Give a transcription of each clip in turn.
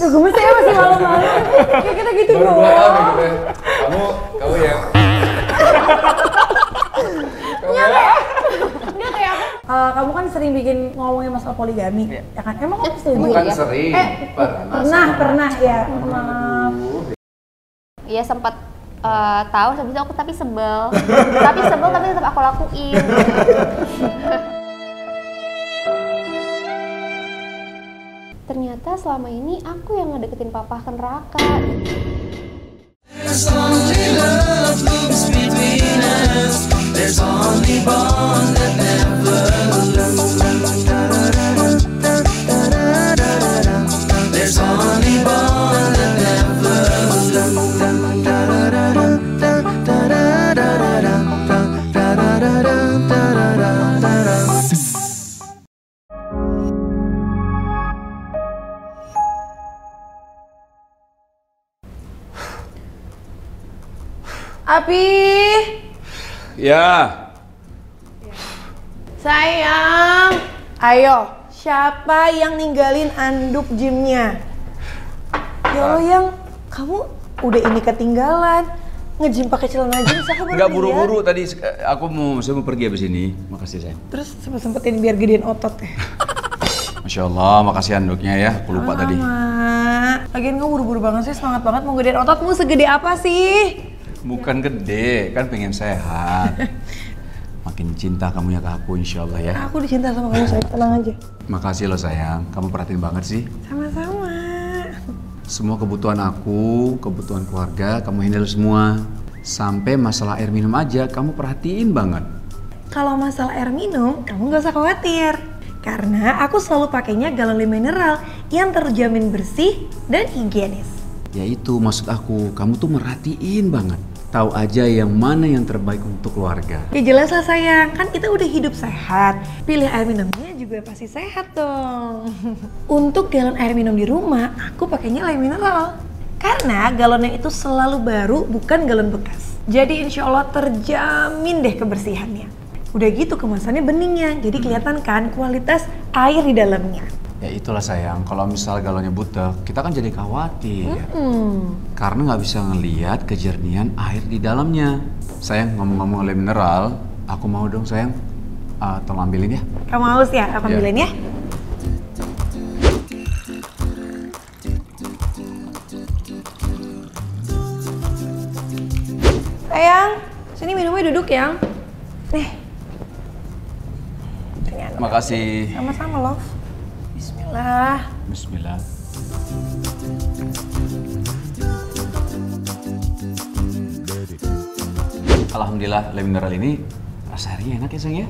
Duh, gemes ya masih malam-malam. Kayak kita gitu baru dong. 2 tahun ya gitu ya. Kamu ya. Enggak kayak aku. Kamu kan sering bikin ngomongin masalah poligami, ya kan? Emang kamu setuju? Bukan sering. Pernah ya. Maaf. Iya sempat tahu, habis itu aku tapi sebel tapi tetap aku lakuin. Ternyata selama ini aku yang ngedeketin papa ke neraka. Api, Ya. sayang. Ayo, siapa yang ninggalin anduk gymnya? Ya Allah yang, kamu udah ini ketinggalan. Nge-gym pakai celana jeans, aku baru Enggak lihat. buru-buru tadi, saya mau pergi abis ini. Makasih sayang. Terus sempet-sempetin biar gedein otot ya. Masya Allah, makasih anduknya ya. Aku lupa tadi. Lagian kamu buru-buru banget sih, semangat banget mau gedein ototmu. Segede apa sih? Bukan gede, kan pengen sehat. Makin cinta kamu ya ke aku insya Allah ya. Aku dicinta sama kamu, sayang. Tenang aja. Makasih loh sayang, kamu perhatiin banget sih. Sama-sama. Semua kebutuhan aku, kebutuhan keluarga, kamu handle semua. Sampai masalah air minum aja, kamu perhatiin banget. Kalau masalah air minum, kamu gak usah khawatir. Karena aku selalu pakainya galon mineral yang terjamin bersih dan higienis. Ya itu maksud aku, kamu tuh merhatiin banget. Tahu aja yang mana yang terbaik untuk keluarga. Ya jelas lah sayang, kan kita udah hidup sehat. Pilih air minumnya juga pasti sehat dong. Untuk galon air minum di rumah, aku pakainya lime mineral. Karena galonnya itu selalu baru, bukan galon bekas. Jadi insya Allah terjamin deh kebersihannya. Udah gitu kemasannya beningnya, jadi kelihatan kan kualitas air di dalamnya. Ya itulah sayang, kalau misal galonnya butek, kita kan jadi khawatir. Karena nggak bisa ngeliat kejernihan air di dalamnya. Sayang, ngomong-ngomong oleh mineral, aku mau dong sayang, tolong ambilin ya. Kamu haus ya? Aku ambilin ya. Sayang, sini minumnya duduk ya. Nih. Makasih. Sama-sama, love. Bismillah. Bismillah. Alhamdulillah, le mineral ini rasa airnya enak ya sayang ya.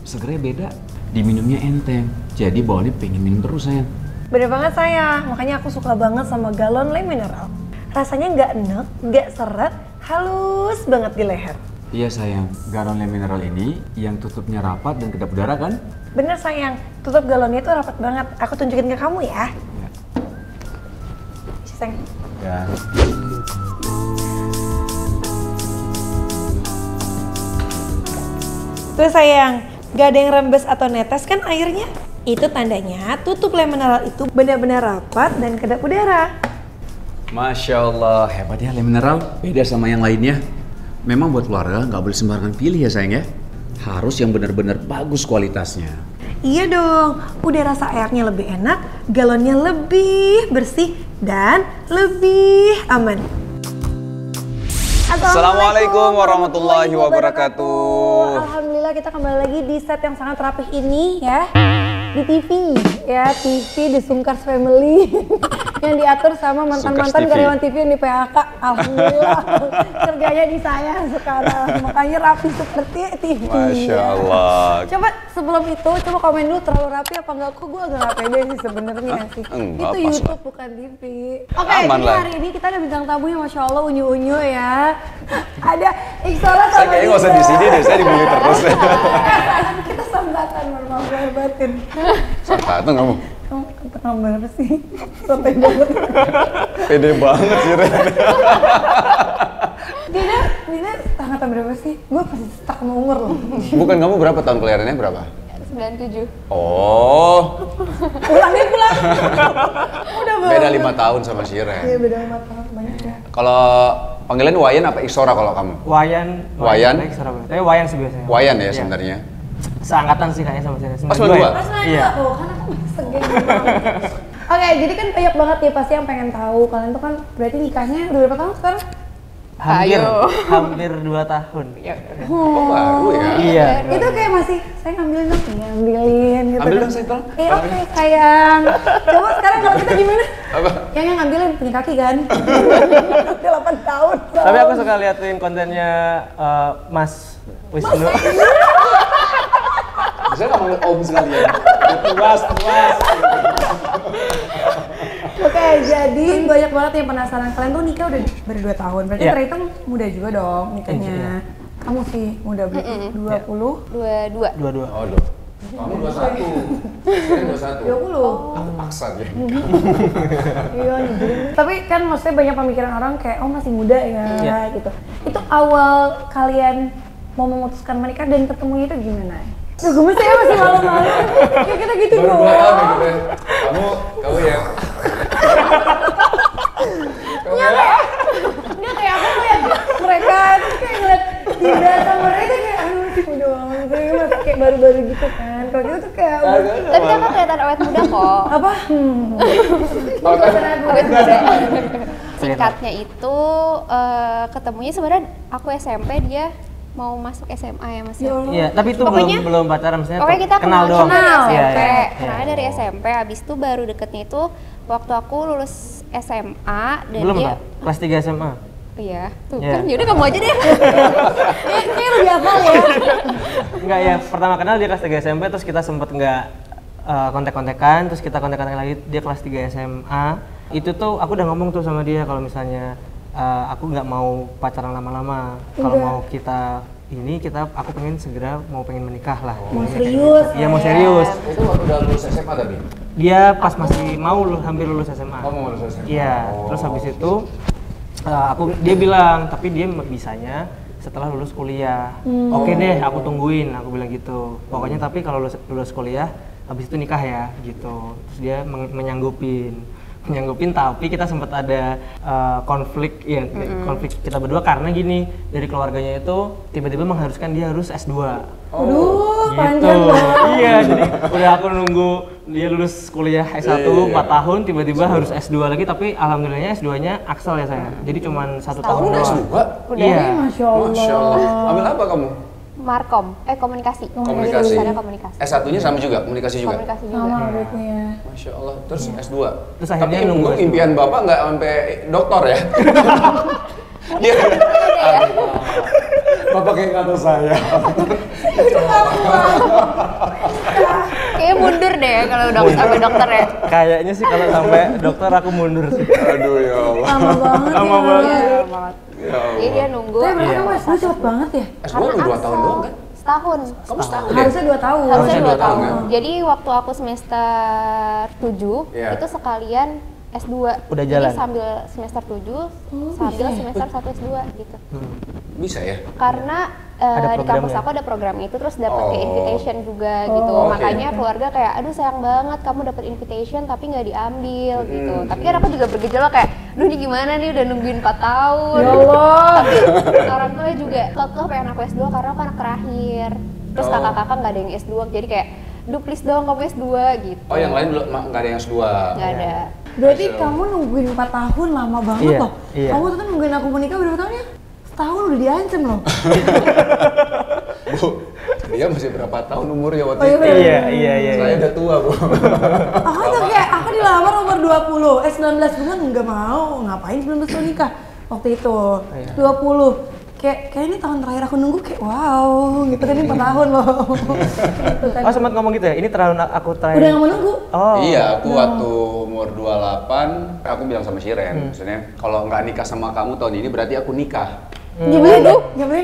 Segernya beda, diminumnya enteng. Jadi bawaannya pengen minum terus sayang. Bener banget sayang, makanya aku suka banget sama galon le mineral. Rasanya nggak enek, nggak seret, halus banget di leher. Iya sayang, galon le mineral ini yang tutupnya rapat dan kedap udara kan? Bener sayang, tutup galonnya itu rapat banget. Aku tunjukin ke kamu ya. Ya. Sayang. Ya. Tuh sayang, gak ada yang rembes atau netes kan airnya? Itu tandanya tutup le mineral itu benar-benar rapat dan kedap udara. Masya Allah, hebat ya le mineral. Beda sama yang lainnya. Memang buat keluarga nggak boleh sembarangan pilih ya sayang ya. Harus yang benar-benar bagus kualitasnya. Iya dong, udah rasa airnya lebih enak, galonnya lebih bersih dan lebih aman. Assalamualaikum warahmatullahi wabarakatuh. Alhamdulillah kita kembali lagi di set yang sangat rapih ini ya. Di TV ya, TV di Sungkars Family yang diatur sama mantan-mantan karyawan TV yang di PHK. Alhamdulillah kerjanya di saya sekarang, makanya rapi seperti TV. Masya Allah. Coba sebelum itu, coba komen dulu terlalu rapi apa enggak? Kok gue agak gak pede sih sebenarnya sih. Enggak, Itu pas YouTube lah. bukan TV. Oke, Aman jadi lah. hari ini kita ada bintang tamunya, Masya Allah unyu-unyu ya. Ada Iqsala sama Saya kayaknya nggak usah di sini deh, saya dibully terus. Kita sambatan, normal gue batin. Satu kamu. Kamu ketengah bener sih, sampai banget. Pede banget sih Ren. Dina angkatan berapa sih? Gue pasti stuck sama umur loh. Bukan kamu berapa tahun kelahirannya berapa? 97. Oh, Pulang. Udah beda 5 tahun sama Shiren. Iya beda 5 tahun, banyak ya. Kalau panggilan Wayan apa Isora kalau kamu? Wayan. Wayan? Tapi Wayan sih biasanya. Wayan ya Iya. sebenarnya. Seangkatan sih kayaknya sama Shiren. Oh, 92? Pas nanya, Iya. oh kan aku masih segeng banget. Oke, jadi kan banyak banget ya pasti yang pengen tahu. Kalian tuh kan berarti nikahnya udah berapa tahun sekarang? Hampir 2 tahun. Oh, baru ya? Iya. Itu kayak masih, saya ngambilin dong, iya ambilin gitu. Ambil kan. dong, Sentel. Oke sayang. Coba sekarang kalau kita gimana? Apa? Yang ngambilin punya kaki kan? Udah 8 tahun. Tapi aku suka liatin kontennya Mas Wisnu. Bisa nggak manggil Om sekalian? Puas. Oke, jadi banyak banget yang penasaran. Kalian tuh nikah udah baru 2 tahun. Berarti Iya. terhitung muda juga dong nikahnya. Kamu sih muda berarti 20? 22. 22. Oh, loh. Kamu 21. Shiren 21. 20? Aku paksa dia. Iya, nyebelin. Tapi kan maksudnya banyak pemikiran orang kayak oh masih muda ya Iya. gitu. Itu awal kalian mau memutuskan menikah dan ketemunya itu gimana? Duh, gemes ya masih malu-malu. Kayak kita gitu Baru dong. 2 tahun ya kita. Kamu ya. Dia kayak aku ngeliat mereka terus kayak ngeliat Dinda sama mereka kayak aduh masih muda banget. Kayak masih kayak baru-baru gitu kan. Kalau gitu tuh kayak Tapi kakak kelihatan awet muda kok. apa? Oh, kan Awet muda. Singkatnya itu ketemunya sebenarnya aku SMP, dia mau masuk SMA ya Mas. Ya Allah. Iya, tapi itu Pokoknya- belum pacaran, maksudnya Pokoknya kita kenal doang. dari Kenal. SMP, Iya, iya. kenalnya dari SMP. Habis itu baru deketnya itu waktu aku lulus SMA dan Belum dia Kak? Kelas 3 SMA. iya, tuh Iya. kan yaudah kamu aja deh. Kayak lebih hafal ya. Enggak ya, pertama kenal dia kelas 3 SMP, terus kita sempet nggak kontak-kontakan, terus kita kontak-kontak lagi, dia kelas 3 SMA. Itu tuh aku udah ngomong tuh sama dia kalau misalnya aku nggak mau pacaran lama-lama. Kalau mau aku pengen segera pengen menikah lah. Mau serius. Iya, mau serius. itu waktu udah lulus SMA tapi? Dia pas masih hampir lulus SMA. Oh, mau lulus SMA? Iya, Oh. terus habis itu dia bilang, tapi dia bisanya setelah lulus kuliah. Oke deh, aku tungguin, aku bilang gitu. Pokoknya tapi kalau lulus kuliah, habis itu nikah ya, gitu. Terus dia menyanggupin, tapi kita sempat ada konflik konflik kita berdua karena gini, dari keluarganya itu tiba-tiba mengharuskan dia harus S2. Aduh, Gitu. panjang banget. Iya, jadi udah aku nunggu dia lulus kuliah S1 4 tahun, tiba-tiba harus S2 lagi, tapi alhamdulillahnya S2-nya Axel ya saya. Jadi cuma 1 tahun Kamu udah doang. S2? Iya. Masya Allah. Masya Allah. Ambil apa kamu? Markom, komunikasi. Komunikasi. Jurusannya komunikasi. S1-nya sama juga, komunikasi juga? Komunikasi juga. Sama berarti. Masya Allah. Terus S2? Terus akhirnya Tapi nunggu S2. impian Bapak nggak sampai doktor ya? Dia Bapak kayak kata saya. Kayaknya mundur deh kalau udah sampai dokter ya. Kayaknya sih kalau sampai dokter aku mundur sih. Aduh ya Allah. Lama banget Lama ya. banget. Iya, banget. Ya Allah. Jadi dia nunggu. Tapi berarti kamu S2 cepet banget ya? S2 lu 2 tahun doang kan? Setahun. Kamu setahun ya? Harusnya 2 tahun. Harusnya 2 2 tahun, tahun. ya? Jadi waktu aku semester 7 Iya. itu sekalian S2. Udah jalan? Jadi sambil semester 7 sambil semester 1 S2 gitu. Bisa ya? Karena Ada di kampus programnya? aku ada program itu, terus dapat kayak Oh. invitation juga gitu. oke. Makanya keluarga kayak aduh sayang banget kamu dapat invitation tapi nggak diambil gitu. Tapi kan aku juga bergejolak kayak duh ini gimana nih udah nungguin 4 tahun. Ya Allah. Tapi orang tua juga kekeh pengen aku S2 karena aku anak terakhir. Terus Oh. kakak-kakak nggak ada yang S2, jadi kayak duh please dong kamu S2 gitu. Oh yang lain belum nggak ada yang S2? Nggak ada. Berarti kamu nungguin 4 tahun lama banget Iya, loh. iya. Kamu tuh kan nungguin aku menikah berapa tahun ya? Setahun udah diancam loh. Bu, dia masih berapa tahun umurnya waktu Oh, iya, itu? bener. Iya. Saya udah tua, Bu. Aku tuh kayak aku dilamar umur 20, 19 bulan nggak mau, ngapain 19 tahun nikah waktu itu. 20. Kayak ini tahun terakhir aku nunggu kayak wow, gitu kan ini 4 tahun loh. Gitu kan. Oh, sempat ngomong gitu ya? Ini terlalu aku terakhir. Udah nggak mau nunggu. Oh. Iya, aku waktu umur 28, aku bilang sama Shiren, maksudnya kalau nggak nikah sama kamu tahun ini berarti aku nikah. Nyebelin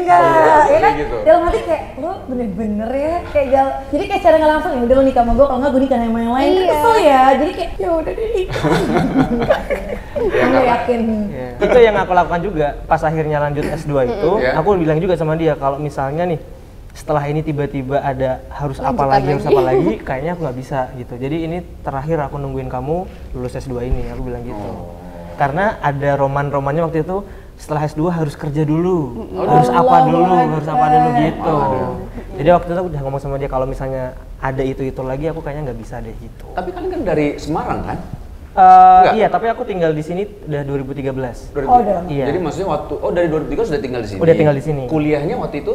nggak? Ya kan? gitu. Dalam hati kayak lo bener-bener ya, kayak jadi kayak secara nggak langsung ya udah lo nikah sama gue, kalau nggak gue nikah sama yang lain. Kan Iya. kesel ya, jadi kayak ya udah deh nikah. Gue yakin. Iya. Itu yang aku lakukan juga pas akhirnya lanjut S2 itu, Iya. aku bilang juga sama dia kalau misalnya nih setelah ini tiba-tiba ada harus apa Lanjutan lagi, harus lagi. apa lagi, kayaknya aku nggak bisa gitu. Jadi ini terakhir aku nungguin kamu lulus S2 ini, aku bilang gitu. Karena ada roman-romannya waktu itu setelah S2 harus kerja dulu, harus apa dulu, harus apa dulu gitu. Jadi waktu itu aku udah ngomong sama dia kalau misalnya ada itu lagi, aku kayaknya nggak bisa deh gitu. Tapi kalian kan dari Semarang kan? Enggak. Iya, tapi aku tinggal di sini udah 2013. Iya. Jadi maksudnya waktu dari 2003 sudah tinggal di sini. Udah tinggal di sini. Kuliahnya waktu itu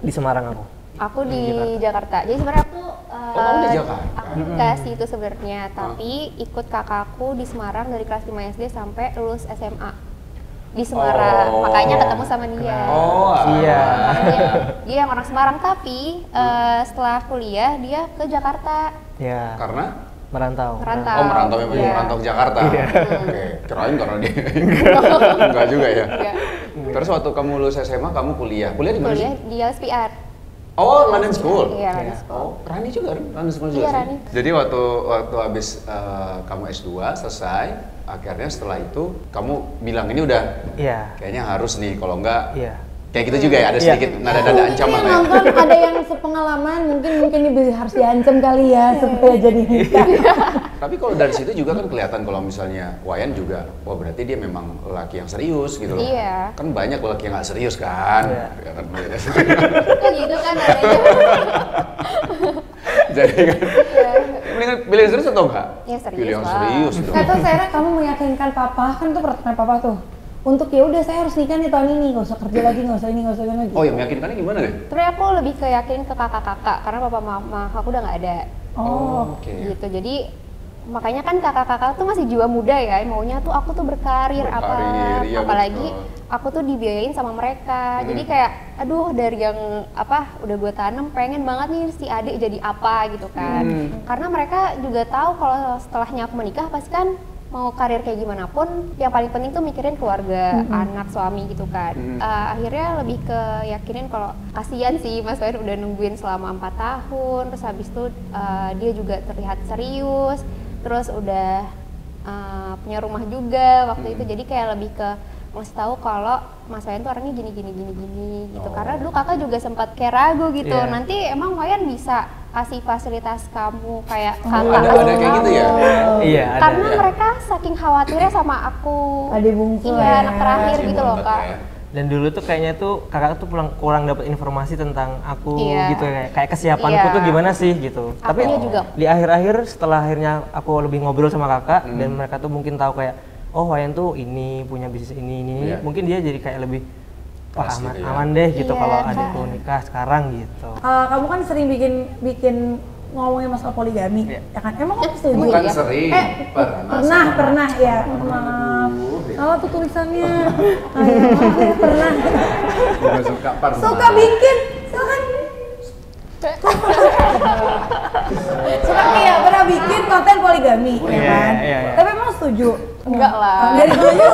Di Semarang aku. Aku di Jakarta. Jadi sebenarnya aku kamu di Jakarta? Aku enggak sih itu sebenarnya, tapi ikut kakakku di Semarang dari kelas 5 SD sampai lulus SMA di Semarang. Makanya ketemu sama dia. Iya. Dia yang orang Semarang, tapi setelah kuliah dia ke Jakarta. Ya. Karena Merantau. Merantau. Oh, merantau memang Iya. merantau ke Jakarta. Iya. Oke, kirain karena dia. Enggak juga ya. Iya. Terus waktu kamu lulus SMA kamu kuliah. Kuliah di mana sih? Kuliah di LSPR. Oh, London School. Iya, London School. Oh, Rani juga kan? London School juga Iya, sih? Rani. Jadi waktu habis kamu S2 selesai, akhirnya setelah itu kamu bilang ini udah Iya. kayaknya harus nih, kalau enggak Iya. kayak gitu juga ya, ada Iya. sedikit nada-nada ancaman Mungkin lah ya. nonton ada yang sepengalaman, mungkin ini harus diancam kali ya supaya jadi nikah. Tapi kalau dari situ juga kan kelihatan kalau misalnya Wayan juga, wah berarti dia memang lelaki yang serius gitu loh. Iya. Kan banyak lelaki yang nggak serius kan. Iya. Kelihatan. Kok gitu kan adanya. Jadi kan, mendingan pilih yang serius atau enggak? Ya, serius Pilih yang lah. serius dong. Kata Sarah, kamu meyakinkan papa, kan itu pertanyaan papa tuh. Untuk ya udah saya harus nikah nih tahun ini, nggak usah kerja lagi, nggak usah ini, nggak usah ini lagi. Oh, yang meyakinkannya gimana deh? Sebenarnya aku lebih ke yakin ke kakak-kakak karena papa mama aku udah nggak ada. Oh, Oke. Gitu. Jadi makanya kan kakak-kakak tuh masih jiwa muda ya, maunya tuh aku tuh berkarir, Berkarir, iya, apalagi betul. aku tuh dibiayain sama mereka. Jadi kayak aduh, dari yang udah gue tanam pengen banget nih si adik jadi apa gitu kan. Karena mereka juga tahu kalau setelahnya aku menikah pasti kan mau karir kayak gimana pun yang paling penting tuh mikirin keluarga, anak, suami gitu kan. Akhirnya lebih ke yakinin kalau kasihan sih Mas Wayan udah nungguin selama 4 tahun, terus habis itu dia juga terlihat serius, terus udah punya rumah juga waktu itu. Jadi kayak lebih ke ngasih tahu kalau Mas Wayan tuh orangnya gini gitu. Karena dulu kakak juga sempat kayak ragu gitu. Iya. Nanti emang Wayan bisa kasih fasilitas kamu kayak kakak Ada kayak gitu ya? Iya, ada. karena mereka saking khawatirnya sama aku. Adik bungsu Iya, ya. anak terakhir Masih gitu loh banget kak. ya. Dan dulu tuh kayaknya tuh kakak tuh kurang dapat informasi tentang aku Iya. gitu ya. Kayak kesiapanku Iya. tuh gimana sih gitu. Tapi Akunya juga. di akhir-akhir setelah akhirnya aku lebih ngobrol sama kakak dan mereka tuh mungkin tahu kayak oh Wayan tuh ini punya bisnis ini. Iya. Mungkin dia jadi kayak lebih wah Pas aman, gitu ya. aman deh gitu Iya. kalau adikku nikah sekarang gitu. Kamu kan sering bikin ngomongin masalah poligami, Iya. ya kan? Emang kamu setuju? Bukan Iya. sering, Pernah ya. Maaf. Salah tuh tulisannya. Ayo, maaf ya, pernah. Bukan suka, pernah. Suka bikin, silakan. Suka iya, pernah bikin konten poligami, ya Iya, kan? iya, iya. Tapi emang setuju? Enggak lah. Dari dulu.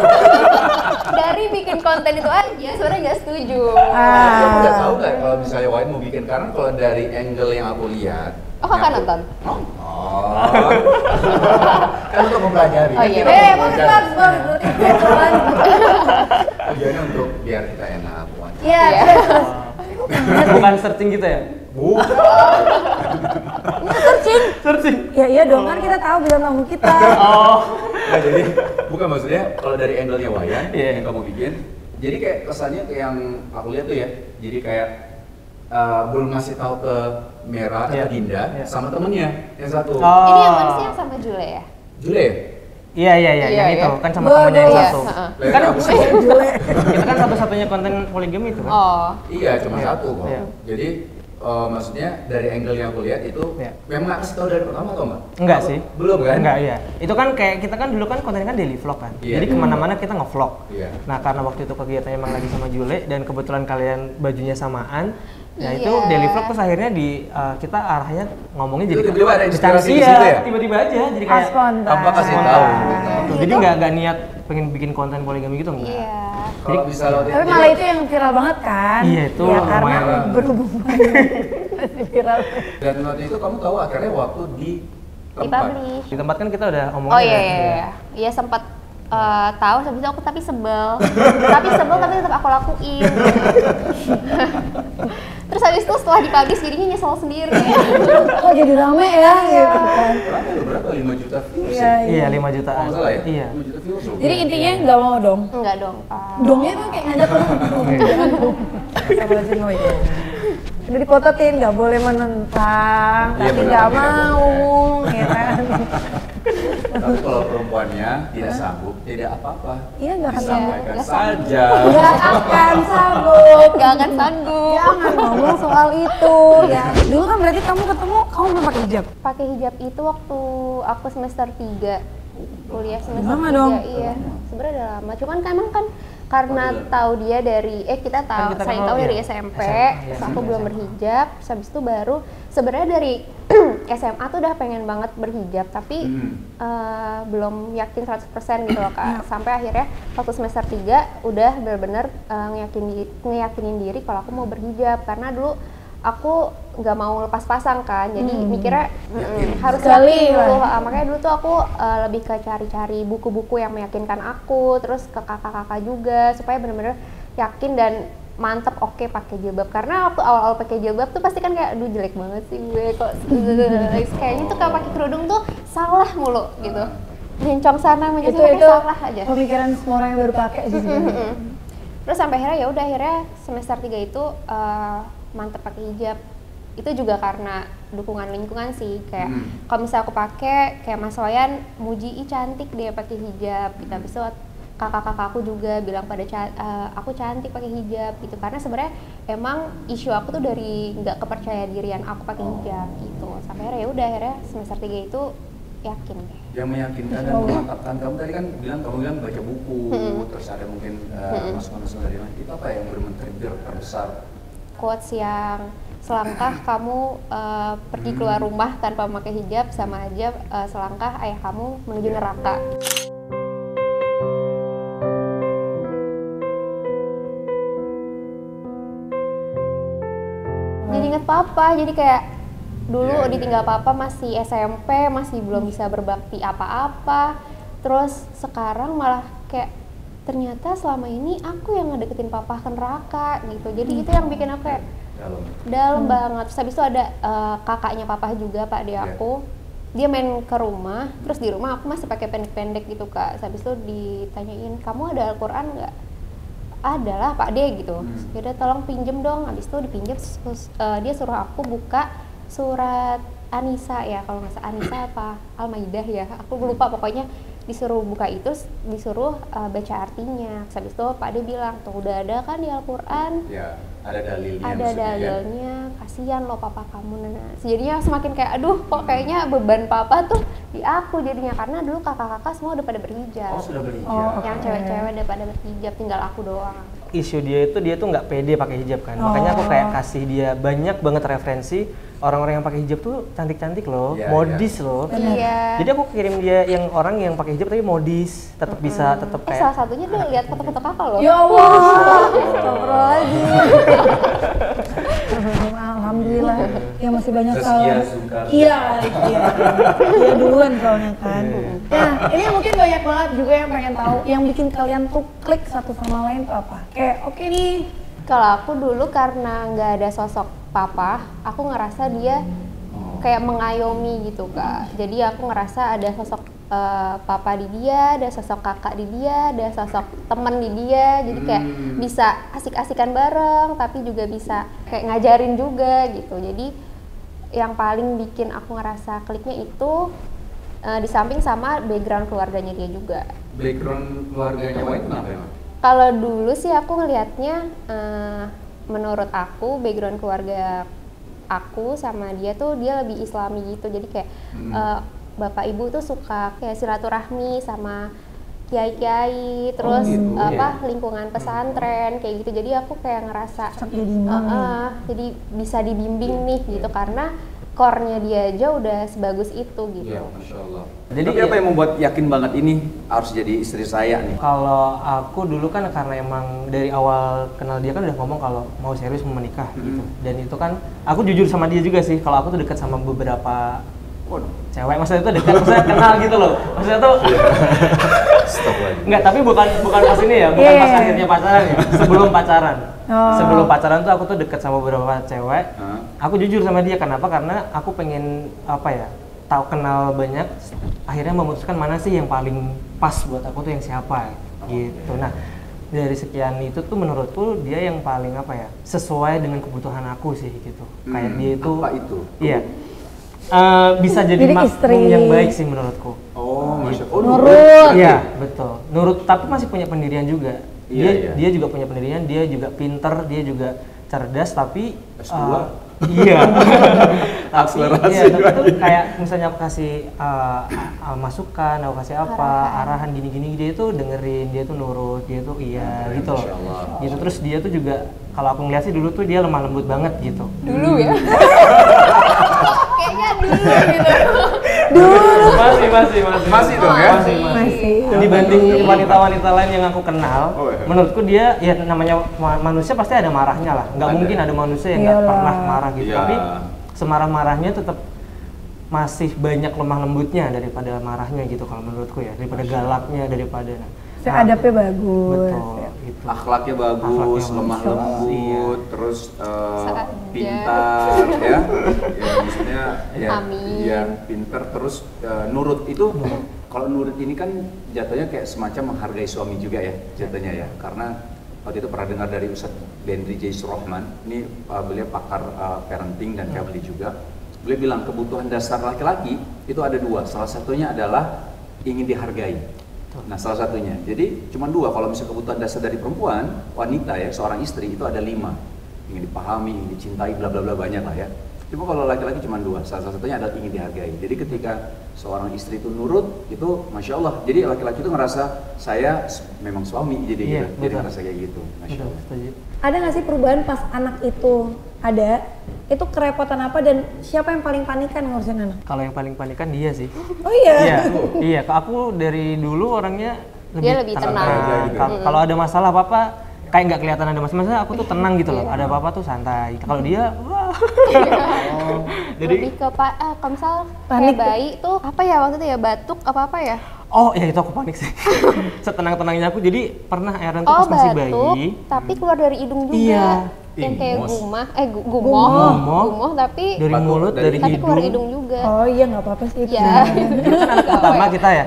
Dari bikin konten itu aja sebenarnya nggak setuju. Kamu udah tahu nggak kalau misalnya Wayan mau bikin? Karena kalau dari angle yang aku lihat, Oh, kakak nonton? Nonton. Kan untuk mempelajari. Oh, iya. Kita mau Bagus, belajar. bagus. Kebetulan. Tujuannya untuk biar kita enak. Wan. Iya, Iya. Bukan searching gitu ya? searching. Searching. Ya iya dong, kan kita tahu bidang tamu kita. Nah, jadi bukan maksudnya kalau dari angle-nya Wayan Iya. yang kamu bikin, jadi kayak kesannya kayak yang aku lihat tuh ya, jadi kayak belum ngasih tahu ke Merah Iya. atau Dinda Iya. sama temennya yang satu. Ini yang mana sih yang sama Jule ya? Jule ya? Iya yang Iya, itu iya. kan sama Gua- temannya yang gua- satu. Heeh. Kan Aku sih. Jule. kita kan satu-satunya konten poligami itu kan. Oh. Iya, cuma Iya. satu kok. Iya. Jadi maksudnya dari angle yang aku lihat itu Iya. memang nggak kasih tahu dari pertama atau enggak? Enggak sih. Belum kan? Enggak, iya. Itu kan kayak kita kan dulu kan kontennya kan daily vlog kan. Iya. Jadi kemana-mana kita nge-vlog. Iya. Nah karena waktu itu kegiatannya emang lagi sama Jule dan kebetulan kalian bajunya samaan. Nah itu Iya. daily vlog terus akhirnya kita arahnya ngomongnya Itu jadi tiba-tiba ada inspirasi di iya, situ ya? tiba-tiba aja jadi kayak Spontan. Tanpa kasih spontan. tahu. Gitu. Jadi nggak niat pengen bikin konten poligami gitu enggak. Iya. Kalau bisa lo Tapi malah itu yang viral banget kan? Iya, itu ya, karena lumayan. berhubungan masih viral. dan waktu itu kamu tahu akhirnya waktu di tempat. Dipublish. Di tempat kan kita udah omongin. Oh iya ya. iya iya. Iya sempat tahu habis itu aku tapi sebel. Tapi sebel tapi tetap aku lakuin. Terus habis itu setelah dipublish jadinya nyesel sendiri. Kok jadi rame ya gitu kan. Berapa 5 juta views Iya, ya? Iya, 5 jutaan. Kalau salah ya? Iya. 5 juta views loh. Jadi intinya nggak mau dong. Enggak dong. Dongnya tuh kayak ngajak orang jangan dong. Astagfirullahaladzim, oh iya. Udah dipototin, nggak boleh menentang, Iya, tapi benar, nggak tidak mau, ya kan? Tapi kalau perempuannya tidak sanggup, tidak apa-apa. Iya nggak akan sanggup. Sampaikan Nggak saja. Nggak akan sanggup. Enggak akan sanggup. Jangan ngomong soal itu ya. Dulu kan berarti kamu belum pakai hijab. Pakai hijab itu waktu aku semester 3 kuliah semester Lama 3 dong. iya. Sebenarnya udah lama. Cuman kan emang kan karena tahu dia dari kita tahu kita saling kenal, tahu dari iya. SMP, SMA, terus iya, aku belum SMA. berhijab, terus habis itu baru sebenarnya dari SMA tuh udah pengen banget berhijab tapi belum yakin 100% gitu loh Kak. Sampai akhirnya waktu semester 3 udah benar-benar ngeyakinin diri kalau aku mau berhijab karena dulu aku nggak mau lepas pasang kan, jadi mikirnya harus Sekali yakin dulu. lah. Makanya dulu tuh aku lebih ke cari-cari buku-buku yang meyakinkan aku, terus ke kakak-kakak juga supaya benar-benar yakin dan mantep oke pakai jilbab. Karena waktu awal-awal pakai jilbab tuh pasti kan kayak aduh jelek banget sih gue kok kayaknya tuh kalau pakai kerudung tuh salah mulu gitu. Mencong sana mencong sana kayak salah aja. Pemikiran semua orang yang baru pakai sih sebenarnya. Terus sampai akhirnya semester 3 itu mantep pakai hijab. Itu juga karena dukungan lingkungan sih, kayak kalau misalnya aku pakai kayak Mas Wayan muji ih cantik dia pakai hijab gitu. Habis itu kakak-kakakku juga bilang pada aku cantik pakai hijab gitu, karena sebenarnya emang isu aku tuh dari nggak kepercaya dirian aku pakai hijab gitu. Sampai akhirnya semester 3 itu yakin deh. Yang meyakinkan dan memantapkan kamu tadi kan kamu bilang baca buku, terus ada mungkin masukan-masukan dari mana, itu apa yang benar-benar trigger terbesar? Quotes yang selangkah kamu pergi keluar rumah tanpa memakai hijab sama aja selangkah ayah kamu menuju neraka. Jadi inget papa, jadi kayak dulu ditinggal papa masih SMP, masih belum bisa berbakti apa-apa. Terus sekarang malah kayak ternyata selama ini aku yang ngedeketin papa ke neraka gitu. Jadi itu yang bikin aku kayak dalam banget. Terus habis itu ada kakaknya papa juga, Pak Ade aku. Dia main ke rumah, terus di rumah aku masih pakai pendek-pendek gitu Kak. Terus habis itu ditanyain, "Kamu ada Al-Qur'an nggak?" "Ada lah Pak De," gitu. "Yaudah tolong pinjem dong." Habis itu dipinjem, dia suruh aku buka surat An-Nisa ya, kalau nggak salah An-Nisa apa Al-Maidah ya, aku lupa, pokoknya disuruh buka itu, disuruh baca artinya. Habis itu Pak De bilang, "Tuh udah ada kan di Al-Qur'an?" Ya, ada dalilnya. Ada dalilnya, kasihan loh papa kamu. Jadinya semakin kayak aduh kok kayaknya beban papa tuh di aku jadinya, karena dulu kakak-kakak semua udah pada berhijab. Oh, sudah berhijab. Yang cewek-cewek udah pada berhijab, tinggal aku doang. Isu dia tuh nggak pede pakai hijab kan, makanya aku kayak kasih dia banyak banget referensi orang-orang yang pakai hijab tuh cantik-cantik loh, modis loh. Iya. Jadi aku kirim dia yang orang yang pakai hijab tapi modis, tetap bisa tetap kayak. Salah satunya tuh lihat foto-foto kakak loh. Ya Allah, astagfirullahaladzim. Alhamdulillah, ya masih banyak salah. Iya duluan soalnya kan. Nah, ini mungkin banyak banget juga yang pengen tahu, yang bikin kalian tuh klik satu sama lain tuh apa? Kayak oke nih. Kalau aku dulu karena nggak ada sosok papa, aku ngerasa dia kayak mengayomi gitu Kak. Jadi aku ngerasa ada sosok papa di dia, ada sosok kakak di dia, ada sosok teman di dia. Jadi kayak bisa asik-asikan bareng, tapi juga bisa kayak ngajarin juga gitu. Jadi yang paling bikin aku ngerasa kliknya itu di samping sama background keluarganya dia juga. Background keluarganya Wayan kenapa emang? Kalau dulu sih aku ngelihatnya, menurut aku background keluarga aku sama dia tuh dia lebih islami gitu. Jadi kayak bapak ibu tuh suka kayak silaturahmi sama kiai-kiai, terus lingkungan pesantren kayak gitu. Jadi aku kayak ngerasa jadi bisa dibimbing nih gitu, karena core-nya dia aja udah sebagus itu gitu. Iya, Masya Allah. Jadi apa yang membuat yakin banget ini harus jadi istri saya nih? Kalau aku dulu kan karena emang dari awal kenal dia kan udah ngomong kalau mau serius mau menikah gitu. Dan itu kan aku jujur sama dia juga sih, kalau aku tuh dekat sama beberapa cewek, maksudnya itu dekat, maksudnya kenal gitu loh. Maksudnya tuh Astagfirullah. Enggak, tapi bukan pas ini ya, bukan pas akhirnya pacaran ya. Sebelum pacaran. Sebelum pacaran tuh aku tuh deket sama beberapa cewek. Aku jujur sama dia, kenapa? Karena aku pengen apa ya? Tahu kenal banyak, akhirnya memutuskan mana sih yang paling pas buat aku tuh yang siapa gitu. Nah, dari sekian itu tuh menurutku dia yang paling apa ya? Sesuai dengan kebutuhan aku sih gitu. Kayak dia itu Apa itu? Iya. Bisa jadi makmum istri yang baik sih menurutku. Oh, Masya Allah. Nurut. Iya, betul. Nurut, tapi masih punya pendirian juga. Iya. Dia juga punya pendirian, dia juga pinter, dia juga cerdas, tapi S2. Iya. Tapi Akselerasi iya, tapi tuh kayak misalnya aku kasih masukan, aku kasih apa, arahan gini-gini, dia tuh dengerin, dia tuh nurut, dia tuh iya gitu loh. Masya Allah. Gitu, terus dia tuh juga kalau aku ngeliat sih dulu tuh dia lemah lembut banget gitu. Dulu ya. Kayaknya dulu gitu. Masih dong ya? Masih. Dibanding wanita-wanita lain yang aku kenal, Oh, iya. menurutku dia ya namanya manusia pasti ada marahnya lah. Nggak Ada. mungkin ada manusia yang nggak Iyalah. pernah marah gitu. Iya. Tapi semarah-marahnya tetap masih banyak lemah lembutnya daripada marahnya gitu kalau menurutku ya, daripada galaknya, daripada Seadapnya bagus. betul gitu. Akhlaknya bagus, Akhlaknya lemah bagus. lembut, Iya. terus Seadab. pintar, ya. Ya, maksudnya ya, Amin. ya pintar, terus nurut itu. Kalau nurut ini kan jatuhnya kayak semacam menghargai suami juga ya, jatuhnya ya. Karena waktu itu pernah dengar dari Ustadz Bendri J. Surahman, ini beliau pakar parenting dan family juga. Beliau bilang kebutuhan dasar laki-laki itu ada dua, salah satunya adalah ingin dihargai. Nah, salah satunya. Jadi cuma dua. Kalau misalnya kebutuhan dasar dari perempuan, wanita ya, seorang istri itu ada 5. Ingin dipahami, ingin dicintai, bla bla bla, banyak lah ya. Cuma kalau laki-laki cuma 2. Salah satunya adalah ingin dihargai. Jadi ketika seorang istri itu nurut, itu masya Allah. Jadi laki-laki itu ngerasa saya memang suami, jadi Iya, gitu. Jadi betul. ngerasa kayak gitu. Masya Betul, Allah. setuju. Ada nggak sih perubahan pas anak itu ada? Itu kerepotan apa dan siapa yang paling panikan ngurusin anak? Kalau yang paling panikan dia sih. Oh iya. Iya, aku dari dulu orangnya Dia lebih tenang. aja gitu. Kalau ada masalah apa-apa kayak nggak kelihatan ada masalah, aku tuh tenang gitu loh. Ada apa-apa tuh santai. Kalau dia, wah. Jadi, Lebih ke kalau misal Panik. kayak bayi tuh apa ya waktu itu ya, batuk apa ya? oh ya itu aku panik sih. Setenang-tenangnya aku. Jadi pernah Aaron tuh Oh, pas masih batuk, bayi. tapi keluar dari hidung juga. Iya. Yang kayak Gumos. gumoh, Gumoh. gumoh tapi Dari Batuk mulut, dari dari tapi hidung. keluar hidung juga. Oh iya nggak apa-apa sih itu. Iya. Dulu kan anak pertama kita ya.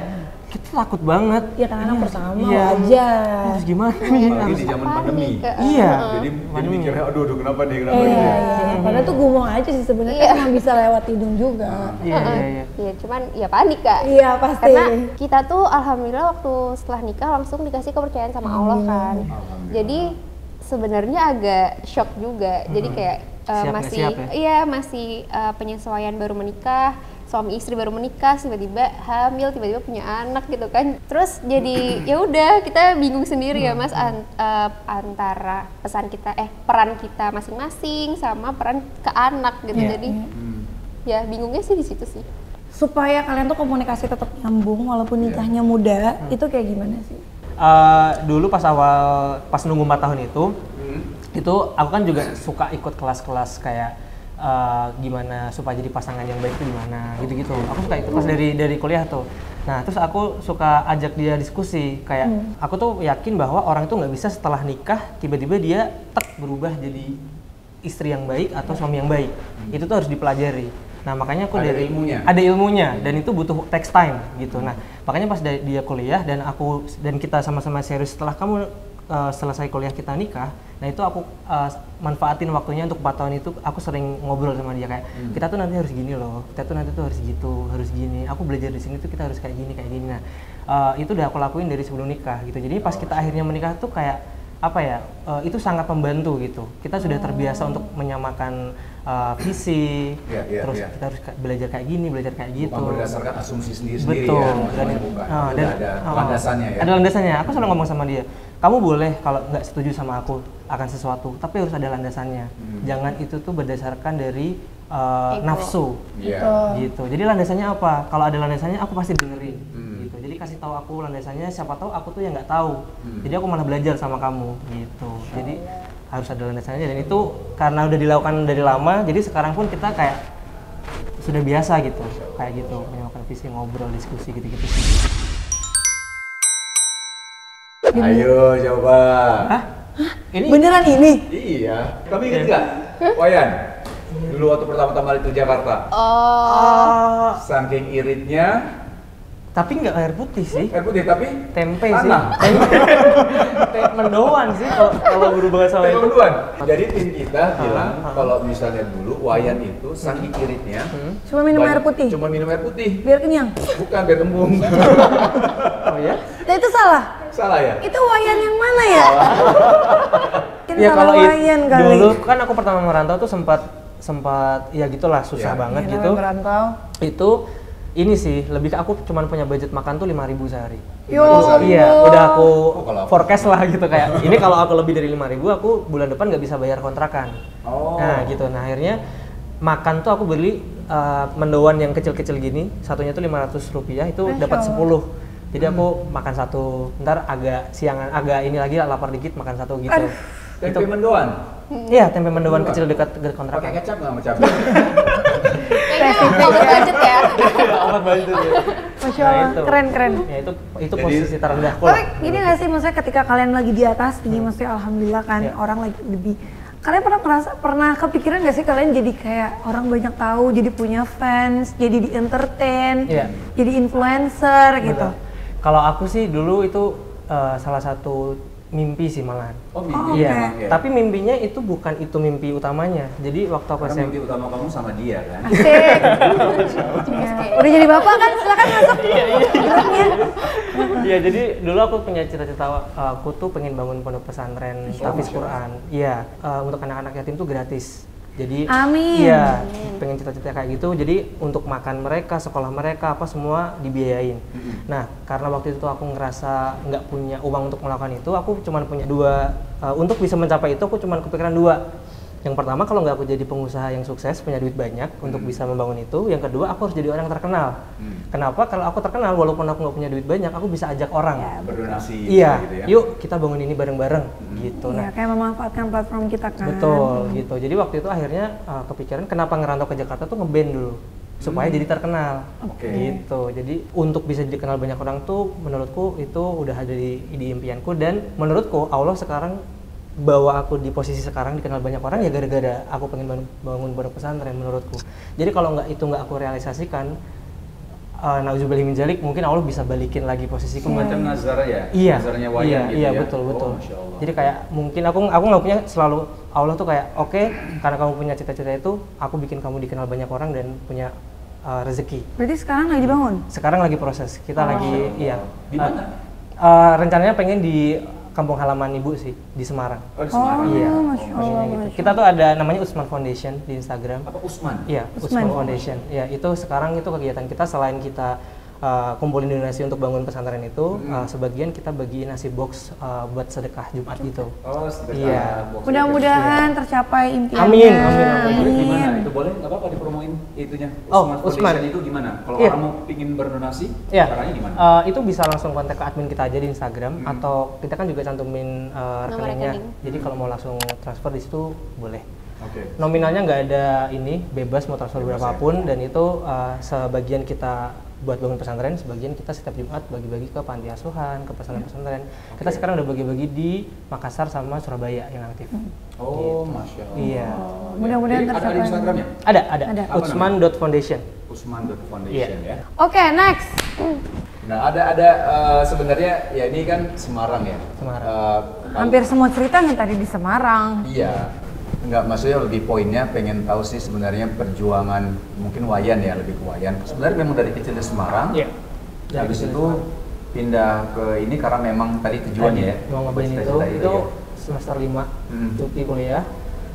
Kita takut banget. Ya kan anak pertama Iya. wajar. Terus gimana nih? Apalagi di zaman pandemi. Iya. Jadi Pandemi. mikirnya, aduh kenapa nih, kenapa Iya, nih. iya. Padahal tuh gumong aja sih sebenarnya Iya. kan emang bisa lewat hidung juga. Iya, iya, iya. Iya, cuman ya panik Kak. Iya pasti. Karena kita tuh alhamdulillah waktu setelah nikah langsung dikasih kepercayaan sama Allah kan. Alhamdulillah. Jadi sebenarnya agak shock juga. Jadi kayak Siap nggak masih siap ya? iya masih penyesuaian baru menikah, suami istri baru menikah, tiba-tiba hamil, tiba-tiba punya anak gitu kan. Terus jadi ya udah kita bingung sendiri ya Mas antara peran kita masing-masing sama peran ke anak gitu. Iya. Jadi ya bingungnya sih di situ sih. Supaya kalian tuh komunikasi tetap nyambung walaupun nikahnya muda, itu kayak gimana sih? Dulu pas nunggu 4 tahun itu aku kan juga suka ikut kelas-kelas kayak gimana supaya jadi pasangan yang baik itu gimana gitu-gitu. Aku suka ikut pas dari kuliah tuh. Nah terus aku suka ajak dia diskusi kayak aku tuh yakin bahwa orang itu nggak bisa setelah nikah tiba-tiba dia berubah jadi istri yang baik atau suami yang baik. Itu tuh harus dipelajari. Nah makanya aku Ada ilmunya? ada ilmunya dan itu butuh text time gitu. Nah makanya pas dia kuliah dan kita sama-sama serius setelah kamu selesai kuliah kita nikah, nah itu aku manfaatin waktunya untuk 4 tahun itu aku sering ngobrol sama dia kayak kita tuh nanti harus gini loh, kita tuh nanti tuh harus gitu, harus gini. Aku belajar di sini tuh kita harus kayak gini. Nah itu udah aku lakuin dari sebelum nikah gitu. Jadi pas kita akhirnya menikah tuh kayak apa ya? Itu sangat membantu gitu. Kita sudah terbiasa untuk menyamakan visi, Iya, terus iya. kita harus belajar kayak gini, belajar kayak gitu. Bukan berdasarkan asumsi sendiri-sendiri Betul. ya. Maksudnya bukan. Udah ada landasannya ya. Ada landasannya. Aku selalu ngomong sama dia, kamu boleh kalau nggak setuju sama aku akan sesuatu, tapi harus ada landasannya. Jangan itu tuh berdasarkan dari nafsu. Iya. Gitu. Jadi landasannya apa? Kalau ada landasannya aku pasti dengerin. Gitu. Jadi kasih tahu aku landasannya, siapa tahu aku tuh yang nggak tahu. Jadi aku malah belajar sama kamu gitu. Jadi harus ada landasannya dan itu karena udah dilakukan dari lama, jadi sekarang pun kita kayak sudah biasa gitu. Kayak gitu, menyamakan visi, ngobrol, diskusi gitu-gitu. Ayo coba. Hah? Ini Beneran ini? Iya. Kamu inget nggak, Wayan? Dulu waktu pertama-tama itu Jakarta. Oh. Saking iritnya, tapi nggak air putih sih. air putih tapi Tempe tanah. sih. Mendoan sih kalau berubah sama Tempe itu. mendoan. Jadi tim kita bilang kalau misalnya dulu Wayan itu saking iritnya, Cuma minum air putih? Cuma minum air putih. Biar kenyang? Bukan biar kembung. Oh ya? Nah itu salah? Salah ya? Itu Wayan yang mana ya? Mungkin Ya salah kalau Wayan kali. dulu kan aku pertama merantau tuh sempat ya gitulah susah Ya. banget Ya, gitu. namanya merantau. Itu ini sih lebih ke aku cuman punya budget makan tuh 5.000 sehari. Yo, Iya, udah aku kalau aku- forecast lah gitu kayak ini kalau aku lebih dari 5.000 aku bulan depan nggak bisa bayar kontrakan. Oh. Nah gitu. Nah akhirnya makan tuh aku beli mendoan yang kecil-kecil gini, satunya tuh 500 rupiah itu Masya dapat Allah. 10. Jadi aku makan satu, ntar agak siangan, agak ini lagi lapar dikit makan satu gitu. Tempe mendoan. Iya, tempe mendoan Mendoan. kecil dekat Pakai kontrakan. kecap nggak sama cabai? Kayaknya over budget ya. Amat banget itu. Masya Allah, keren. Ya itu Jadi- posisi terendahku Tapi lah. gini gak sih, maksudnya ketika kalian lagi di atas nih, maksudnya alhamdulillah kan Iya. orang lagi lebih. Kalian pernah kepikiran gak sih kalian jadi kayak orang banyak tahu, jadi punya fans, jadi di entertain, Iya. jadi influencer gitu? Betul. Kalau aku sih dulu itu salah satu mimpi sih malahan. Oh, Oh, mimpi. Iya, oke. tapi mimpinya itu bukan itu mimpi utamanya. Jadi waktu aku Karena SMP mimpi utama kamu sama dia kan? Asik. Ya. Udah jadi bapak kan, silakan masuk. Grupnya. Iya, jadi dulu aku punya cita-cita aku tuh pengen bangun pondok pesantren tahfiz Quran. Iya, untuk anak-anak yatim tuh gratis. Jadi Amin. iya, pengen cita-cita kayak gitu. Jadi untuk makan mereka, sekolah mereka apa semua dibiayain. Nah, karena waktu itu aku ngerasa nggak punya uang untuk melakukan itu, aku cuma punya dua untuk bisa mencapai itu aku cuma kepikiran dua. Yang pertama, kalau nggak aku jadi pengusaha yang sukses, punya duit banyak untuk bisa membangun itu. Yang kedua, aku harus jadi orang terkenal. Kenapa? Kalau aku terkenal, walaupun aku nggak punya duit banyak, aku bisa ajak orang. Berdonasi Iya, gitu ya. yuk kita bangun ini bareng-bareng gitu. Iya, kayak memanfaatkan platform kita kan. Betul gitu. Jadi waktu itu akhirnya kepikiran kenapa ngerantau ke Jakarta tuh ngeband dulu supaya jadi terkenal. Oke. Gitu. Jadi untuk bisa dikenal banyak orang tuh menurutku itu udah ada di impianku dan menurutku Allah sekarang bawa aku di posisi sekarang dikenal banyak orang ya gara-gara aku pengen bangun pondok pesantren menurutku. Jadi kalau nggak aku realisasikan nauzubillah min dzalik mungkin Allah bisa balikin lagi posisiku. Semacam nazar ya? Iya, Nazarnya Wayan gitu iya, ya? betul. Oh, Masya Allah. Jadi kayak mungkin aku nggak punya selalu Allah tuh kayak oke, karena kamu punya cita-cita itu, aku bikin kamu dikenal banyak orang dan punya rezeki. Berarti sekarang lagi dibangun? Sekarang lagi proses, kita lagi iya. Di mana? Rencananya pengen di kampung halaman ibu sih di Semarang. Oh, di Semarang. Oh, Iya, Masya maksudnya Allah, gitu. Masya Kita tuh ada namanya Usman Foundation di Instagram. Apa Usman? Iya, Usman Foundation. Ya, itu sekarang itu kegiatan kita selain kita kumpulin donasi untuk bangun pesantren itu, sebagian kita bagiin nasi box buat sedekah Jumat gitu. Oh, sedekah. Iya. box Mudah-mudahan tercapai impiannya. Amin, amin. Itu gimana? Itu boleh nggak apa-apa dipromoin itunya? Oh, Foundation Usman. itu gimana? Kalau Iya. orang mau pingin berdonasi, Ya, caranya gimana? itu bisa langsung kontak ke admin kita aja di Instagram atau kita kan juga cantumin rekeningnya. rekening. Jadi kalau mau langsung transfer di situ boleh. Oke. Nominalnya nggak ada ini, bebas mau transfer Bebas berapapun dan itu sebagian kita buat bangun pesantren, sebagian kita setiap Jumat bagi-bagi ke panti asuhan, ke pesantren-pesantren. Kita sekarang udah bagi-bagi di Makassar sama Surabaya yang aktif. Oh, Masya Allah. Iya. Mudah-mudahan Jadi ada tercapai. di Instagramnya? Ada. Ada. Apa Utsman.foundation. Usman.foundation ya. Oke, next. Nah, ada sebenarnya ya ini kan Semarang ya. Semarang. Hampir semua cerita nih tadi di Semarang. Iya. Enggak, maksudnya lebih poinnya pengen tahu sih sebenarnya perjuangan mungkin Wayan ya, lebih ke Wayan. Sebenarnya memang dari kecil di Semarang. Iya. Habis itu pindah ke ini karena memang tadi tujuannya ya. Mau nyobain itu Cita-cita ya. semester 5 cuti kuliah.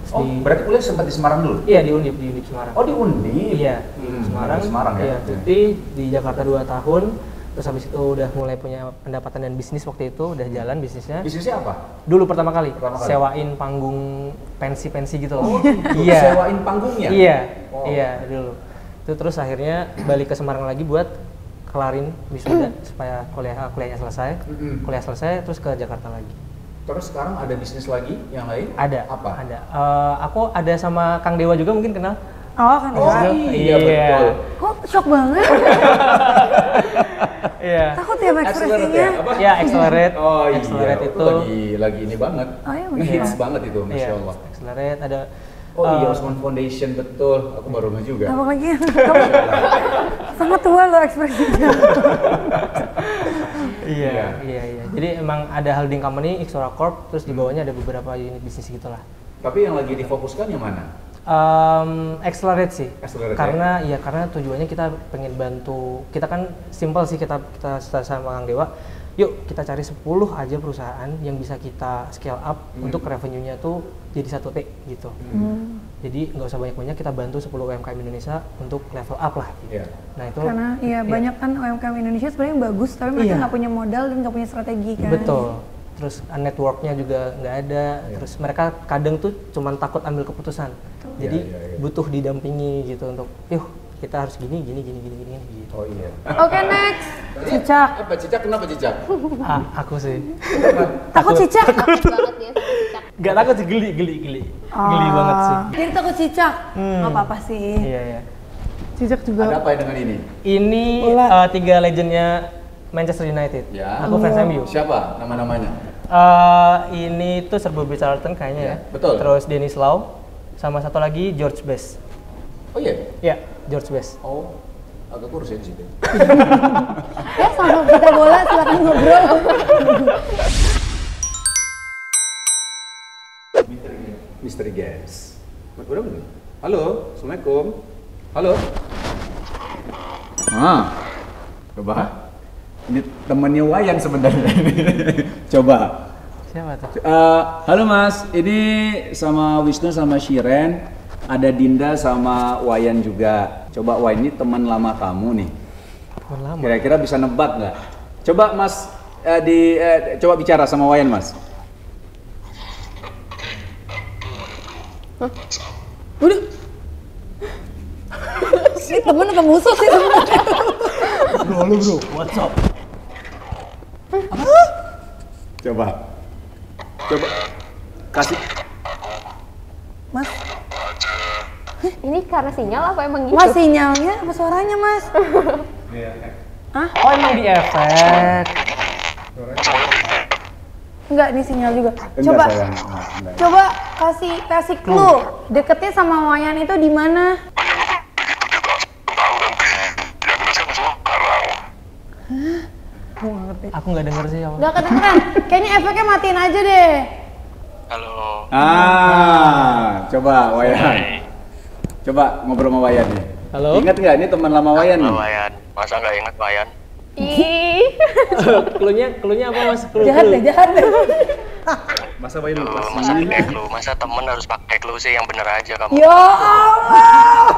Terus Oh, berarti kuliah sempat di Semarang dulu? Iya di Undip Semarang. Oh, di Undip. Iya, Semarang. Semarang ya. Iya, cuti di Jakarta 2 tahun. Terus habis itu udah mulai punya pendapatan dan bisnis waktu itu, udah jalan bisnisnya. Bisnisnya apa? Dulu pertama kali, Pertama kali. sewain panggung pensi-pensi gitu loh. Sewain panggungnya? Iya, Oh. iya dulu. Itu terus akhirnya balik ke Semarang lagi buat kelarin wisuda supaya kuliahnya selesai. Kuliah selesai terus ke Jakarta lagi. Terus sekarang ada bisnis lagi yang lain? Ada. Apa? Ada. Aku ada sama Kang Dewa juga mungkin kenal. Oh kan Oh ya. iya betul. Kok shock banget? Iya. Takut ya sama Accelerate ekspresinya. ya? Apa? Ya, Accelerate. Oh iya, Accelerate itu lagi ini banget. Oh iya, Ngehits bener. banget itu, Masya Iya, Allah. Accelerate ada Oh iya, Osman Foundation, betul. Aku baru ngeh juga. Apa lagi? Kamu sangat tua loh ekspresinya. Iya. Jadi emang ada holding company, Ixora Corp, terus di bawahnya ada beberapa unit bisnis gitulah. Tapi yang lagi difokuskan yang mana? Accelerate sih. Accelerate, Karena karena tujuannya kita pengen bantu. Kita kan simple sih kita sama Kang Dewa. Yuk kita cari 10 aja perusahaan yang bisa kita scale up untuk revenue-nya tuh jadi 1T gitu. Jadi nggak usah banyak-banyak, kita bantu 10 UMKM Indonesia untuk level up lah. Iya. Nah itu Karena ya banyak kan UMKM Indonesia sebenarnya bagus, tapi mereka nggak punya modal dan nggak punya strategi kan. Betul. Terus networknya juga nggak ada. Terus mereka kadang tuh cuman takut ambil keputusan. Jadi butuh didampingi gitu untuk, yuk kita harus gini gitu. Oh iya. Oke, next. Cicak. Apa cicak? Kenapa cicak? Aku sih. Takut cicak? Takut banget dia sama cicak. Nggak takut sih, geli. Geli banget sih. Jadi takut cicak? Nggak apa-apa sih. Iya. Cicak juga. Ada apa ya dengan ini? Ini Bola. 3 legendnya Manchester United. Ya. Aku fans MU. Siapa nama-namanya? Ini tuh Sir Bobby Charlton kayaknya ya. Betul. Terus Dennis Law, sama satu lagi George Best. Oh iya? Ya, George Best. Oh, agak kurus ya di situ. Ya sama kita bola, silakan ngobrol. Misteri Guys. Udah belum? Halo, Assalamualaikum. Halo. Coba. Ini temannya Wayan sebenarnya. Coba. Siapa tuh? Halo Mas, ini sama Wisnu sama Shiren, ada Dinda sama Wayan juga. Coba Wayan ini teman lama kamu nih. Teman lama. Kira-kira bisa nebak nggak? Coba Mas coba bicara sama Wayan Mas. Udah. Ini temen apa musuh sih sebenarnya? Bro, what's up? Coba kasih. Mas, Ini karena sinyal apa emang gitu? mas sinyalnya apa suaranya mas? Oh emang di efek. Enggak, ini sinyal juga. Enggak, Coba, sayang. Enggak. coba kasih clue. Deketnya sama Wayan itu di mana? Aku nggak denger sih apa. Gak kedengeran. Kayaknya efeknya matiin aja deh. Halo. Coba Wayan. Coba ngobrol sama Wayan nih. Halo? Ingat nggak ini teman lama Wayan nih? Wayan. Masa nggak ingat Wayan? Ih. Cluenya apa mas? Jahat deh, jahat deh. Masa Wayan lupa Masa sih? pakai clue? Masa temen harus pakai clue sih, yang bener aja kamu. Ya Allah.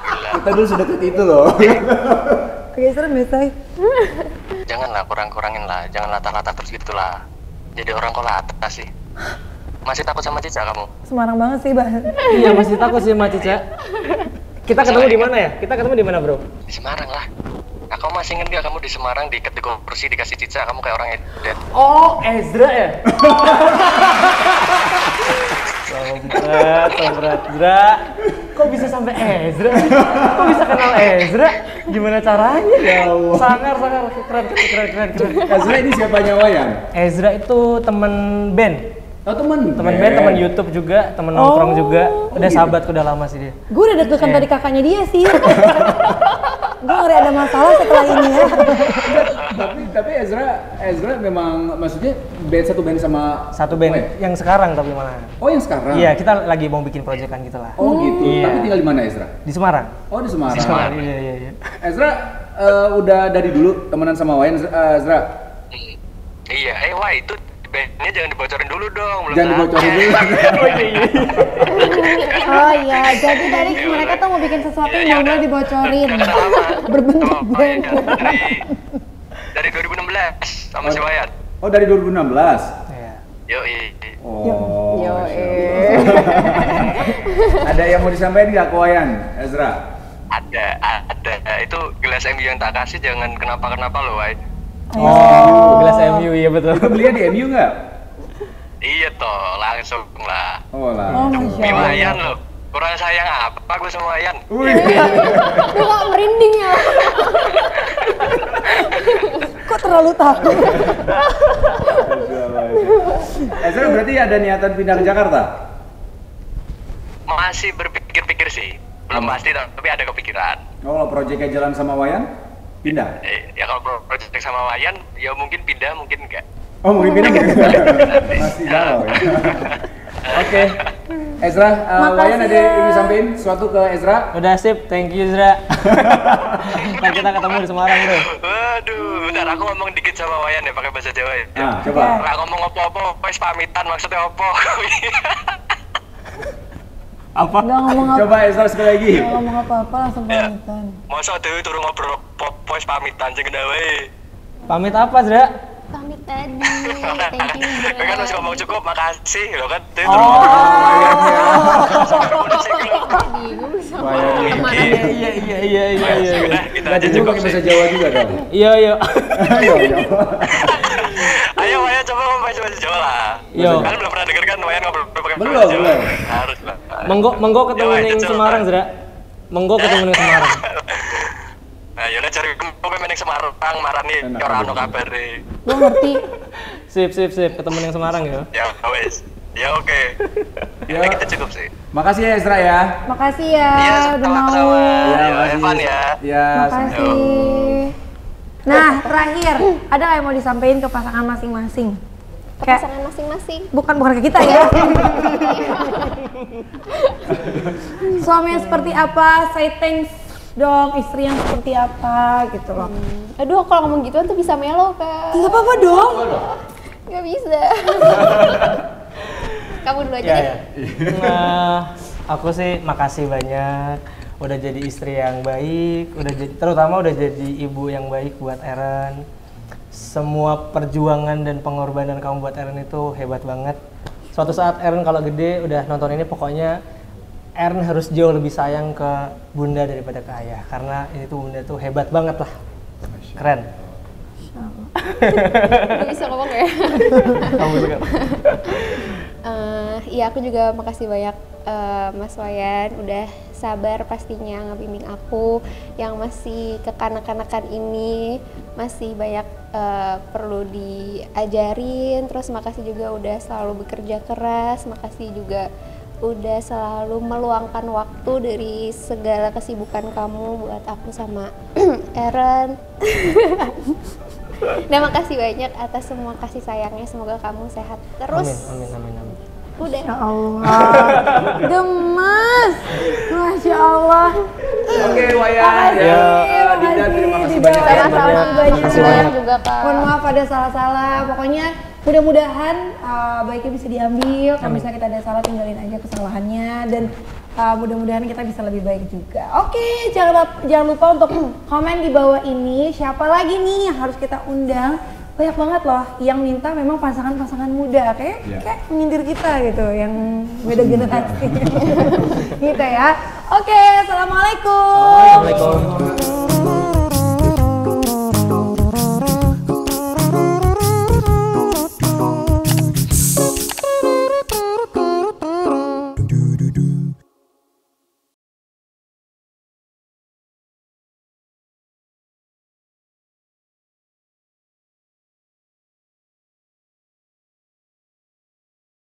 Gila. Kita dulu sedekat itu loh. Oke, serem ya, Say. Janganlah kurang-kurangin lah. Jangan latar-latar terus gitu lah. Jadi orang kok lata sih. Masih takut sama Cica kamu? Semarang banget sih, Bah. Iya masih takut sih sama Cica. Kita ketemu di mana ya? Kita ketemu di mana bro? Di Semarang lah. Nah, kamu masih inget gak kamu di Semarang diikat di kursi dikasih Cica, kamu kayak orang edan. Oh Ezra ya? Sombrat, Ezra. Kok bisa sampai Ezra? Kok bisa kenal Ezra? Gimana caranya? Ya Allah. Sangar, keren. Ezra ini siapanya Wayan? Ezra itu temen band, Oh teman. band, temen YouTube juga, temen nongkrong juga. Udah sahabatku udah lama sih dia. Gue udah deg-degan tadi kakaknya dia sih. Gue ngeri ada masalah setelah ini ya. Tapi Ezra memang maksudnya satu band sama Satu band Wayan? yang sekarang tapi malah. Oh yang sekarang? Iya, kita lagi mau bikin proyekan gitu lah. Oh gitu. Iya. Tapi tinggal di mana Ezra? Di Semarang. Oh di Semarang. Iya. Ezra udah dari dulu temenan sama Wayan Ezra? Iya, wah itu bandnya jangan dibocorin dulu dong. Belum Jangan dibocorin dulu. Oh iya, jadi tadi mereka tuh mau bikin sesuatu yang mau dibocorin. Berbentuk Oh band. iya, dari 2016 sama si Wayan. Oh dari 2016? Iya. Yoi. Oh. Yo, Masya Allah. Ada yang mau disampaikan nggak ke Wayan, Ezra? Ada. Itu gelas MU yang tak kasih jangan kenapa-kenapa loh, Wai. Oh, gelas MU iya betul. Itu belinya di MU nggak? Iya toh, langsung lah. Oh lah. Oh, Masya Allah. Lumayan loh. Kurang sayang apa gue sama Wayan? Aduh kok merinding ya. Kok terlalu takut? Ezra berarti ada niatan pindah ke Jakarta? Masih berpikir-pikir sih. Belum pasti tapi ada kepikiran. Oh, kalau proyeknya jalan sama Wayan, pindah? Ya kalau project sama Wayan, ya mungkin pindah, mungkin enggak. Oh, mungkin pindah? Masih galau ya? Oke. Ezra, Wayan ada yang disampaikan sesuatu ke Ezra? Udah sip, thank you Zra. Ntar kita ketemu di Semarang bro. Waduh, bentar aku ngomong dikit sama Wayan ya pakai bahasa Jawa ya. Nah, coba. Nggak ngomong apa-apa, wes pamitan maksudnya apa? Apa? Nggak ngomong apa, Coba Ezra sekali lagi. nggak ngomong apa-apa langsung pamitan. Masa dewe turun ngobrol wes pamitan jeung wae. Pamit apa Zra? Pamit tadi. Thank you. Kowe kan masih ngomong cukup, makasih lho kan. Dewe Oh. turun Bingung sama Wayan. teman. Iya. Udah, kita Nggak aja juga cukup pakai sih. bahasa Jawa juga dong. Iya. Ayo. Ayo Wayan coba ngomong bahasa Jawa lah. Yo. Kalian belum pernah denger kan Wayan ngobrol pakai Belum, bahasa Jawa? belum. Harus lah. Menggo ketemu Yo, ning coba. Semarang Zra. Menggo ketemu ning Semarang. Nah, yaudah cari kowe meneng Semarang, marani Enak, ora ono enak. kabare. Gue ngerti. Sip, ketemu ning Semarang ya. Ya wes. Ya oke. Ya. Ini kita cukup sih. Makasih ya Ezra ya. Makasih ya Iya, udah mau. sama-sama. Ya, Ya, makasih. Evan ya. Ya, Makasih. Nah, terakhir ada yang mau disampaikan ke pasangan masing-masing? Ke Kayak pasangan masing-masing. bukan ke kita ya. Suaminya seperti apa? Say thanks dong. Istri yang seperti apa gitu loh. Aduh kalau ngomong gituan tuh bisa melo kan? Nggak apa-apa dong. Nggak bisa. Kamu dulu aja Ya, deh. ya. Nah, aku sih makasih banyak udah jadi istri yang baik, terutama udah jadi ibu yang baik buat Eren. Semua perjuangan dan pengorbanan kamu buat Eren itu hebat banget. Suatu saat Eren kalau gede udah nonton ini pokoknya Eren harus jauh lebih sayang ke bunda daripada ke ayah karena ini tuh bunda tuh hebat banget lah. Keren. Nggak bisa ngomong ya. Kamu suka. Iya aku juga makasih banyak Mas Wayan udah sabar pastinya ngebimbing aku yang masih kekanak-kanakan ini masih banyak perlu diajarin, terus makasih juga udah selalu bekerja keras, makasih juga udah selalu meluangkan waktu dari segala kesibukan kamu buat aku sama Eren. Dan makasih banyak atas semua kasih sayangnya, semoga kamu sehat terus. Amin. Udah. Ya Allah. Gemes. Masya Allah. Oke, Wayan. Ya. Dinda, terima kasih Dinda, banyak. Sama-sama banyak. makasih banyak juga Kak. Mohon maaf ada salah-salah. Pokoknya mudah-mudahan baiknya bisa diambil. Kalau misalnya kita ada salah tinggalin aja kesalahannya dan mudah-mudahan kita bisa lebih baik juga. Oke, jangan lupa untuk komen di bawah ini siapa lagi nih yang harus kita undang. Banyak banget loh yang minta memang pasangan-pasangan muda kayak menyindir kita gitu yang beda generasi. Gitu ya. Oke, assalamualaikum. Assalamualaikum.